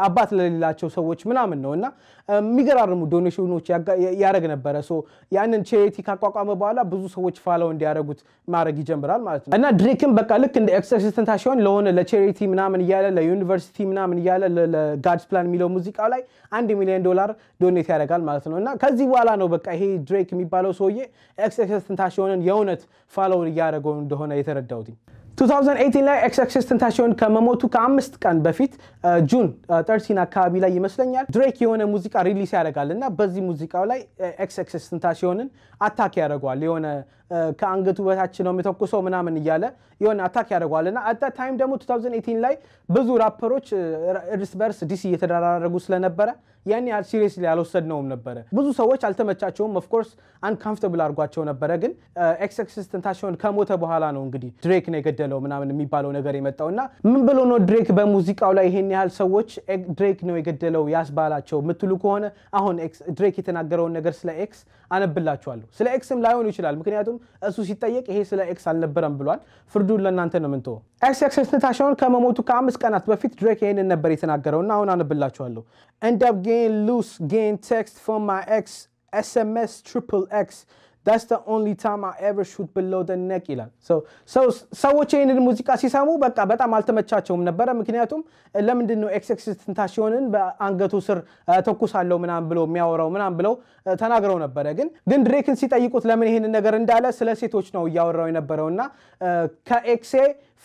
አባት ለሌላቸው ሰዎች ምናምን ነውና የሚገራርሙ ዶኔሽኖች ያደርግ ነበር ሶ ያንን ቻሪቲ ካቋቋመ በኋላ ብዙ ሰዎች ፋለው እንዲያደርጉት ማድረግ ይጀምራል ማለት ነው እና ድሬክም በቃ ልክ እንደ XXXTentacion ለሆነ ለቻሪቲ ምናምን ያለ ለዩኒቨርሲቲ ምናምን ያለ ለጋድስ ፕላን ሚለው ሙዚቃው ላይ $1 ሚሊዮን ዶኔት ያደርጋል ማለት ነውና ከዚህ በኋላ ነው በቃ ይሄ ድሬክ የሚባለው ሰውዬ XXXTentacionን የእውነት ፋለው ያደረገው እንደሆነ የተረዳውት 2018 ላይ XXXTentacion ከመሞቱ ከ5 ቀን በፊት ጁን 13 አካባቢ ላይ ይመስለኛል ድሬክ የሆነ ሙዚቃ ሪሊዝ ያደርጋልና በዚህ ሙዚቃው ላይ XXXTentacionን አታክ ያደርጋል የሆነ ከአንገቱ በታች ነው የሚተኩሰው ምናምን ይያለ የሆነ አታክ ያደርጋልና at that time ደግሞ 2018 ላይ ብዙ ራፐሮች እርስ በርስ ዲስ እየተደራረጉ ስለነበረ ያኔ ሲሪየስሊ ያልወሰድነውም ነበር ብዙ ሰዎች አልተመቻቸውም of course uncomfortable አድርጓቸው ነበር ግን XXXTentacion ከሞተ በኋላ ነው እንግዲህ ድሬክ ነው የገደለው ምናምን የሚባለው ነገር የመጣውና ምን ብሎ ነው ድሬክ በሙዚቃው ላይ ይሄን ያህል ሰዎች ድሬክ ነው የገደለው ያስባላቸው ምትሉ ከሆነ አሁን ድሬክ የተናገረው ነገር ስለ ኤክስ አነብላችኋለሁ ስለ ኤክስም ላይሆን ይችላል ምክንያቱም እሱ ሲጠየቅ ይሄ ስለ ኤክስ አልነበረም ብሏል ፍርዱን ለእናንተ ነው ምንተው XXXTentacion ከመሞቱ ከ5 ቀናት በፊት ድሬክ ይሄንን ነበር የተናገረውና አሁን አነብላችኋለሁ end up getting loose getting text from my ex SMS XXX that's the only time I ever shoot below the neck ይላል ሰዎች ይሄንን ሙዚቃ ሲሰሙ በቃ በጣም አልተመቻቸውም ነበር ምክንያቱም ለምንድን ነው XXXTentacionን በአንገቱ ስር ተኩሳለው ምናምን ብሎ የሚያወራው ምናምን ብለው ተናግረው ነበር ግን ድሬክን ሲጠይቁት ለምን ይሄንን ነገር እንዳለ ስለ ሴቶች ነው ያወራው የነበረውና ከኤክሴ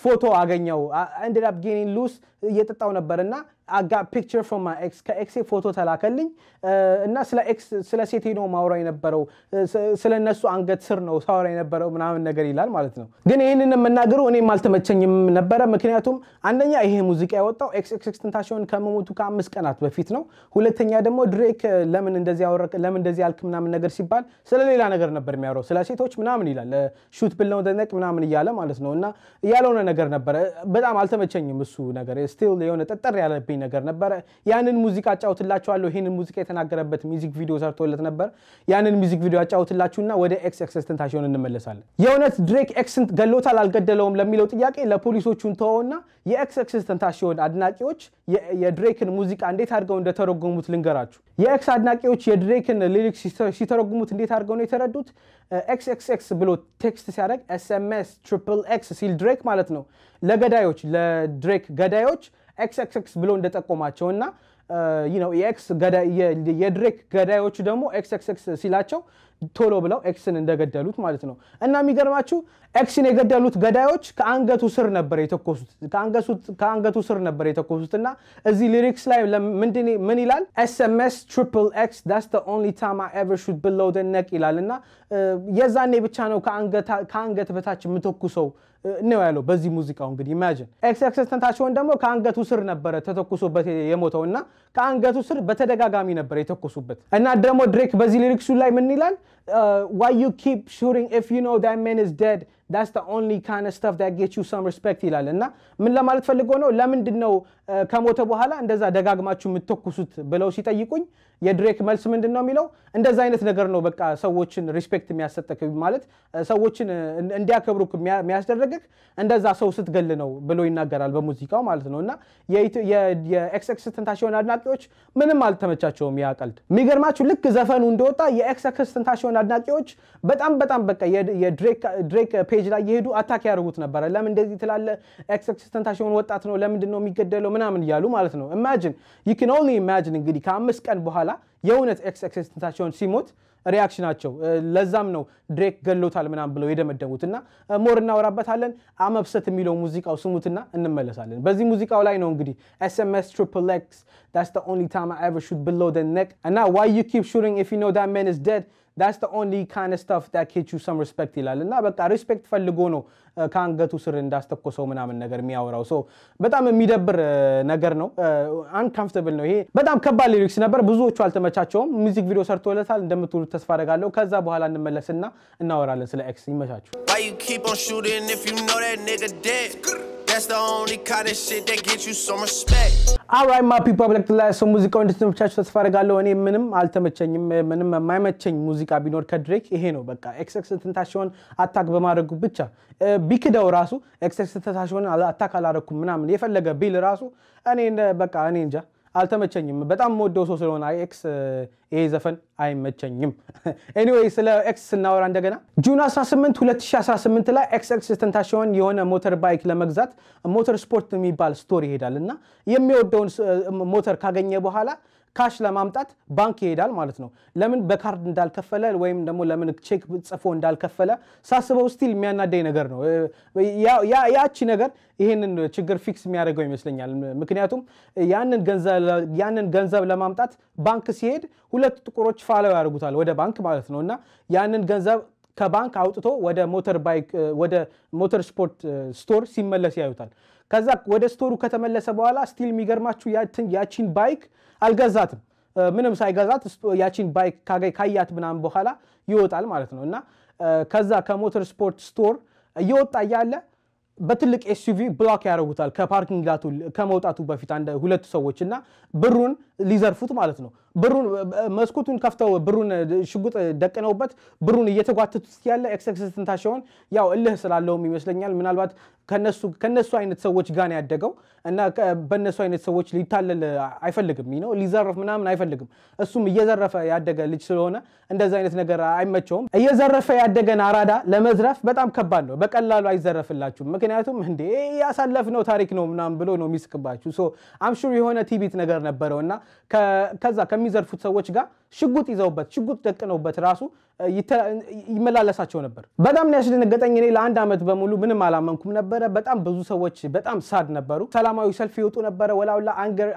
ፎቶ አገኘው ended up getting loose እየጠጣው ነበርና I got picture from my ex ከኤክሴ ፎቶ ተላከልኝ እና ስለ ኤክስ ስለ ሴቴ ነው ማውራ የነበረው ስለነሱ አንገት ስር ነው ሳውራ የነበረው ምናምን ነገር ይላል ማለት ነው ግን ይሄንን መናገሩ እኔም አልተመቸኝም ነበር ምክንያቱም አንደኛ ይሄ ሙዚቃ ያወጣው XXXTentacion ከመሞቱ ከ5 ቀናት በፊት ነው ሁለተኛ ደግሞ ድሬክ ለምን እንደዚህ ያወረቀ ለምን እንደዚህ ያልክ ምናምን ነገር ሲባል ስለሌላ ነገር ነበር የሚያወራው ስለ ሴቶች ምናምን ይላል ሹት ብለው ደነቅ ምናምን ይያለ ማለት ነውና ያለውነ ነገር ነበር በጣም አልተመቸኝም እሱ ነገር ስቲል የሆነ ጠጠር ያለብኝ ነገር ነበር ያንን ሙዚቃ አጫውትላችኋለሁ ይሄንን ሙዚቃ የተናገረበት ሚውዚክ ቪዲዮ ሰርቶለት ነበር ያንን ሚውዚክ ቪዲዮ አጫውትላችሁና ወደ XXXTentacion እንመለሳለን የእውነት ድሬክ ኤክስን ገሎታል አልገደለውም ለሚለው ጥያቄ ለፖሊሶቹን ተወውና የXXXTentacion አድናቂዎች የድሬክን ሙዚቃ እንዴት አድርገው እንደተረጎሙት ልንገራችሁ የኤክስ አድናቂዎች የድሬክን ሊሪክስ ሲተረጉሙት እንዴት አድርገው ነው የተረዱት XXX ብሎ ቴክስት ሲያደርግ SMS XXX ሲል ድሬክ ማለት ነው ለገዳዮች ለድሬክ ገዳዮች XXX ብሎ እንደጠቆማቸውና የኤክስ ገዳይ የድሬክ ገዳዮች ደግሞ XXX ሲላቸው ቶሎ ብለው ኤክስን እንደገደሉት ማለት ነው እና የሚገርማችሁ ኤክስን የገደሉት ገዳዮች ከአንገቱ ስር ነበር የተኮሱት ከአንገቱ ስር ነበር የተኮሱትና እዚ ሊሪክስ ላይ ምን ይላል SMS XXX that's the only time I ever shoot below the neck ይላልና የዛኔ ብቻ ነው ከአንገት በታች የምተኩሰው ነው ያለው በዚህ ሙዚቃው እንግዲህ ኢማጂን XXXTentacion ደግሞ ከአንገቱ ስር ነበር ተተኩሶበት የሞተውና ከአንገቱ ስር በተደጋጋሚ ነበር የተኮሱበት እና ደግሞ ድሬክ በዚህ ሊሪክሱ ላይ ምን ይላል why you keep shooting if you know that man is dead that's the only kind of stuff that gets you some respect ይላልና ምን ለማለት ፈልጎ ነው ለምንድነው ከሞተ በኋላ እንደዛ ደጋግማችሁ የምትተኩሱት ብለው ሲጠይቁኝ የድሬክ መልስ ምንድነው የሚለው እንደዛ አይነት ነገር ነው በቃ ሰዎችን ሪስፔክት የሚያሰጠክ ማለት ሰዎችን እንዲያከብሩክ የሚያስደርግክ እንደዛ ሰው ስትገል ነው ብሎ ይናገራል በሙዚቃው ማለት ነውና የXXXTentacion አድናቂዎች ምንም አልተመቻቸውም ያቀልድ የሚገርማችሁ ልክ ዘፈኑ እንደወጣ የXXXTentacion አድናቂዎች በጣም በቃ የድሬክ ፔጅ ላይ ይሄዱ አታክ ያደርጉት ነበር ለምን እንደዚህ ትላለ XXXTentacion ወጣት ነው ለምንድነው የሚገደለው ምናምን ይያሉ ማለት ነው imagine you can only imagine እንግዲህ ከ5 ቀን በኋላ የእውነት XXXTentacion ሲሞት ሪአክሽናቸው ለዛም ነው ድሬክ ገሎታል ምናምን ብለው የደመደሙትና ሞርና ወራበታለን አመብሰት የሚለው ሙዚቃው ስሙትና እንመለሳለን በዚህ ሙዚቃው ላይ ነው እንግዲህ SMS XXX that's the only time I ever shoot below the neck and now why you keep shooting if you know that man is dead that's the only kind of stuff that gets you some respect ይላልና በቃ ሪስፔክት ፈልጎ ነው ካንገቱ ስር እንዳስተኮሰው ምናምን ነገር የሚያወራው ሶ በጣም የሚደብር ነገር ነው uncomfortable ነው ይሄ በጣም ከባድ ሊሪክስ ነበር ብዙዎቹ አልተመቻቸውም ሚውዚክ ቪዲዮ ሰርቶለታል እንደምትሉት ተስፋ አደርጋለሁ ከዛ በኋላ እንመለስና እናወራለን ስለ ኤክስ ይመቻችሁ Why you keep on shooting if you know that nigga dead That's the only kind of shit that gets you some respect Alright my people like to like some ሙዚቃው እንድትመቻችሁ ተስፋ አደርጋለሁ እኔ ምንም አልተመቸኝም ምንም የማይመቸኝ ሙዚቃ ቢኖር ከድሬክ ይሄ ነው በቃ XXXTentacion አታክ በማድረጉ ብቻ ቢክደው ራሱ XXXTentacion አታክ አላረኩም ምናምን የፈለገ ቢል ራሱ እኔ በቃ እኔ እንጃ አልተመቸኝም በጣም ሞደው ሰው ስለሆነ ኤክስ ይሄ ዘፈን አይመቸኝም anyway ስለ ኤክስ እናወራ እንደገና ጁን 18 2018 ላይ XXXTentacion የሆነ ሞተር ባይክ ለመግዛት ሞተር ስፖርት የሚባል ስቶር ይሄዳልና የሚወደውን ሞተር ካገኘ በኋላ ካሽ ለማምጣት ባንክ ይሄዳል ማለት ነው ለምን በካርድ እንዳልከፈለ ወይም ደግሞ ለምን ቼክ ጽፎ እንዳልከፈለ ሳስበው ስቲል የሚያናደኝ ነገር ነው ያቺ ነገር ይሄንን ችግር ፊክስ የሚያደርገው ይመስለኛል ምክንያቱም ያንን ገንዘብ ለማምጣት ባንክ ሲሄድ ሁለት ጥቁሮች ፋላው ያደርጉታል ወደ ባንክ ማለት ነውና ያንን ገንዘብ ከባንክ አውጥቶ ወደ ሞተር ባይክ ወደ ሞተር ስፖርት ስቶር ሲመለስ ያዩታል ከዛ ወደ ስቶሩ ከተመለሰ በኋላ ስቲል የሚገርማችሁ ያቺን ባይክ አልገዛትም ምንም ሳይገዛት ያቺን ባይክ ካያት ምናምን በኋላ ይወጣል ማለት ነውና ከዛ ከሞተር ስፖርት ስቶር ይወጣ ያለ በትልቅ SUV ብሎክ ያደርጉታል ከፓርኪንግ ላቱ ከመውጣቱ በፊት አንድ ሁለት ሰዎችና ብሩን ሊዘርፉት ማለት ነው ብሩን መስኮቱን ከፍተው ብሩን ሽጉጥ ደቀነውበት ብሩን እየተጓተቱት ያለ XXXTentacion ያው እልህ ስላለውም ይመስለኛል ምናልባት ከነሱ አይነት ሰዎች ጋር ያደገው እና በነሱ አይነት ሰዎች ሊታለል አይፈልግም ነው ሊዘርፍ ምናምን አይፈልግም እሱም እየዘረፈ ያደገ ልጅ ስለሆነ እንደዛ አይነት ነገር አይመቸውም እየዘረፈ ያደገና አራዳ ለመዝረፍ በጣም ከባድ ነው በቀላሉ አይዘረፍላችሁ ምክንያቱም እንዴ ያሳለፍነው ታሪክ ነው ምናምን ብሎ ነው የሚስቅባችሁ ሶ I'm sure የሆነ ቲቢት ነገር ነበረውና ከዛ ከሚዘርፉት ሰዎች ጋር ሽጉጥ ይዘውበት ሽጉጥ ደቅነውበት ራሱ ይመላለሳቸው ነበር በጣም ያስደነገጠኝ እኔ ለአንድ አመት በሙሉ ምንም አላመንኩም ነበር በጣም ብዙ ሰዎች በጣም ሳድ ነበሩ ሰላማዊ ሰልፍ ይወጡ ነበር ወላውላ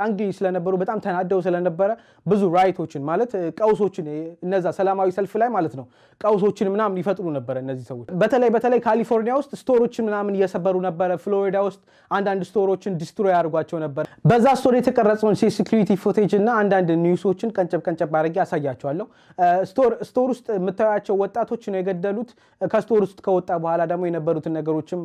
አንግሪ ስለነበሩ በጣም ተናደው ስለነበረ ብዙ ራይቶችን ማለት ቀውሶችን እነዛ ሰላማዊ ሰልፍ ላይ ማለት ነው ቀውሶችን ምናምን ይፈጥሩ ነበር እነዚህ ሰዎች በተለይ ካሊፎርኒያ ውስጥ ስቶሮችን ምናምን እየሰበሩ ነበር ፍሎሪዳ ውስጥ አንዳንድ ስቶሮችን ዲስትሮይ ያርጓቸው ነበር በዛ ስቶሪ የተቀረጸውን ሴኩሪቲ ፉቴጅ እና አንዳንድ ኒውሶችን ቀንጨብ አድርጌ ያሳያቸዋለሁ ስቶር ውስጥ መታያቸው ወጣቶች ነው የገደሉት ከስቶር ውስጥ ከወጣ በኋላ ደግሞ የነበሩትን ነገሮችም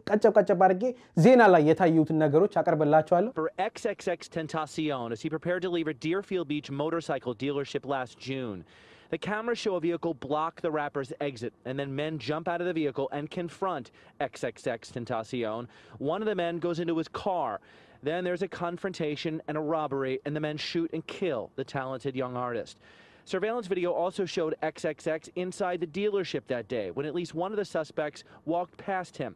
ቀንጨብ አድርጌ ዜና ላይ የታዩትን ነገሮች አቀርብላችኋለሁ For XXXTentacion as he prepared to leave a Deerfield Beach motorcycle dealership last June. The cameras show a vehicle block the rapper's exit, and then men jump out of the vehicle and confront XXXTentacion. One of the men goes into his car. Then there's a confrontation and a robbery, and the men shoot and kill the talented young artist. Surveillance video also showed XXX inside the dealership that day, when at least one of the suspects walked past him.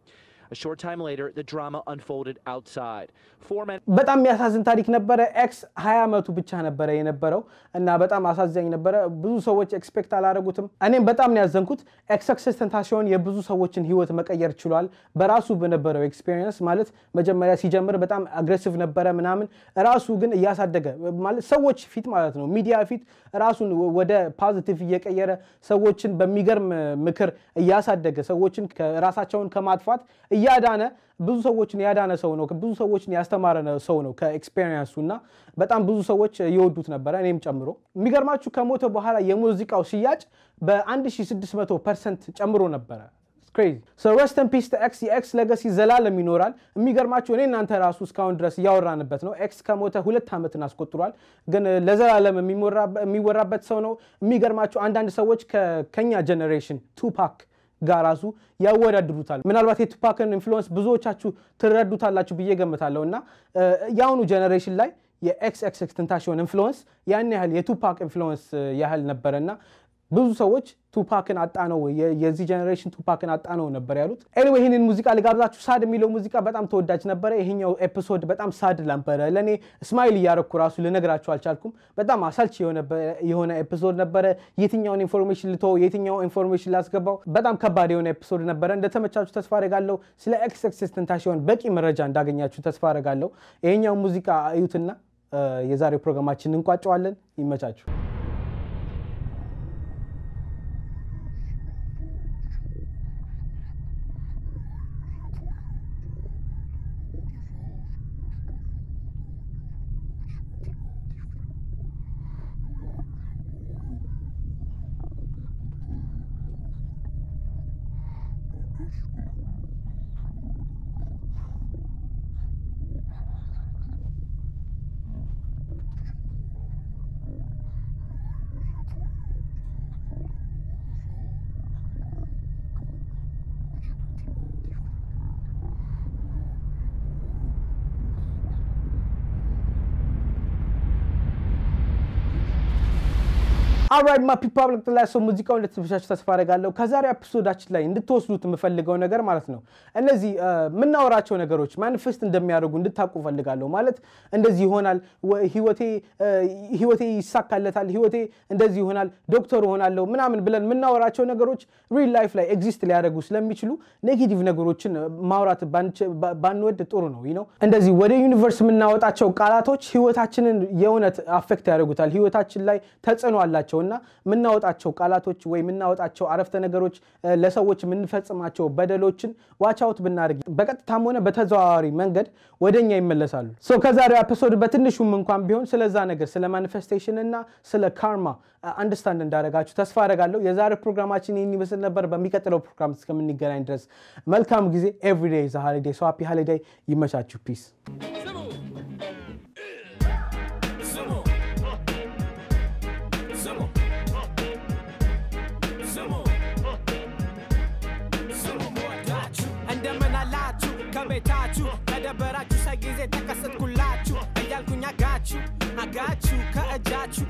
A short time later, the drama unfolded outside. 4 men በጣም ያሳዝን ታሪክ ነበር ኤክስ 20 አመቱ ብቻ ነበር የነበረው እና በጣም አሳዛኝ ነበር ብዙ ሰዎች ኤክስፔክት አላረጉትም እኔም በጣም ነው ያዘንኩት XXXTentacion የብዙ ሰዎችን ህይወት መቀየር ችሏል በራሱ በነበረው ኤክስፒሪየንስ ማለት መጀመሪያ ሲጀምር በጣም አግሬሲቭ ነበር ምናምን ራሱ ግን ያሳደገ ማለት ሰዎች ፊት ማለት ነው ሚዲያ ፊት ራሱን ወደ ፖዚቲቭ እየቀየረ ሰዎችን በሚገርም ምክር ያሳደገ ሰዎችን ከራሳቸውን ከማጥፋት ያዳነ ብዙ ሰዎችን ያዳነ ሰው ነው ብዙ ሰዎችን ያስተማረ ሰው ነው ከኤክስፒሪየንሱና በጣም ብዙ ሰዎች ይወዱት ነበር እኔም ጨምሮ የሚገርማችሁ ከሞተ በኋላ የሙዚቃው ሲያጭ በ1600% ጨምሮ ነበር crazy so rest in peace to X legacy ዘላለም ይኖራል የሚገርማችሁ እኔ እናንተ ራሱ እስካሁን ድረስ ያወራንበት ነው X ከሞተ 2 አመትን አስቆጥሯል ግን ለዘላለም የሚወራበት ሰው ነው የሚገርማችሁ አንዳንድ ሰዎች ከኛ ጀነሬሽን ቱፓክ ጋራሱ ያወዳድሩታል ምናልባት የቱፓክን ኢንፍሉዌንስ ብዙዎቻችሁ ትረዱታላችሁ ብዬ ገምታለሁና ያውኑ ጀነሬሽን ላይ የXXXTentacion ኢንፍሉዌንስ ያን ያህል የቱፓክ ኢንፍሉዌንስ ያህል ነበርና ብዙ ሰዎች ቱፓክን አጣነው የዚህ ጀነሬሽን ቱፓክን አጣነው ነበር ያሉት anyway ይሄንን ሙዚቃ ልጋብዛችሁ ሳድ የሚለው ሙዚቃ በጣም ተወዳጅ ነበር ይሄኛው ኤፒሶድ በጣም ሳድ ነበር ለኔ ስማይል ያረኩ ራሱ ልነግራችሁ አልቻልኩም በጣም አሳልች የሆነ ኤፒሶድ ነበር የትኛውን ኢንፎርሜሽን ልተው የትኛው ኢንፎርሜሽን ላስገባው በጣም ከባድ የሆነ ኤፒሶድ ነበር እንደተመቻችሁ ተስፋ አደርጋለሁ ስለ XXXTentacion በቂ መረጃ እንዳገኛችሁ ተስፋ አደርጋለሁ ይሄኛው ሙዚቃ አዩትና የዛሬው ፕሮግራማችንን እንቋጨዋለን ይመቻችሁ Alright my people ለተላሰ ሙዚቃው እንደተፈሻሽ ተስፋ አደርጋለሁ ከዛሬ ኤፒሶዳችን ላይ እንድትወስዱት የምፈልገው ነገር ማለት ነው እነዚህ ምናወራቸው ነገሮች ማኒፌስት እንደሚያደርጉ እንድታቁ ፈልጋለሁ ማለት እንደዚህ ይሆናል ህይወቴ ይሳካለታል ህይወቴ እንደዚህ ይሆናል ዶክተር ሆናለሁ ምናምን ብለን ምናወራቸው ነገሮች ሪል ላይፍ ላይ ኤግዚስት ሊያደርጉ ስለሚችሉ ኔጌቲቭ ነገሮችን ማውራት ባንወድ ጥሩ ነው እንደዚህ ወደ ዩኒቨርስ ምናወጣቸው ቃላቶች ህይወታችንን የእውነት አፌክት ያደርጉታል ህይወታችን ላይ ተጽዕኖ አላቸው እና ምናወጣቸው ቃላቶች ወይ ምናወጣቸው አረፍተ ነገሮች ለሰዎች ምንፈጽማቸው በደሎችን ዋች አውት ብናርግ በቀጥታም ሆነ በተዘዋዋሪ መንገድ ወደኛ ይመለሳሉ ሶ ከዛሬው ኤፒሶድ በትንሹም እንኳን ቢሆን ስለዛ ነገር ስለ ማኒፌስቴሽን እና ስለ ካርማ አንደርስታንድ እንዳደረጋችሁ ተስፋ አደርጋለሁ የዛሬው ፕሮግራማችን ይሄን ይመስል ነበር በሚቀጥለው ፕሮግራም እስከምንገናኝ ድረስ መልካም ጊዜ every day is a holiday so happy holiday ይመቻችሁ peace ከቤታችሁ ከደበራችሁ ሳይጊዜ ተከሰትኩላችሁ እያልኩኝ አጋችሁ ከእጃችሁ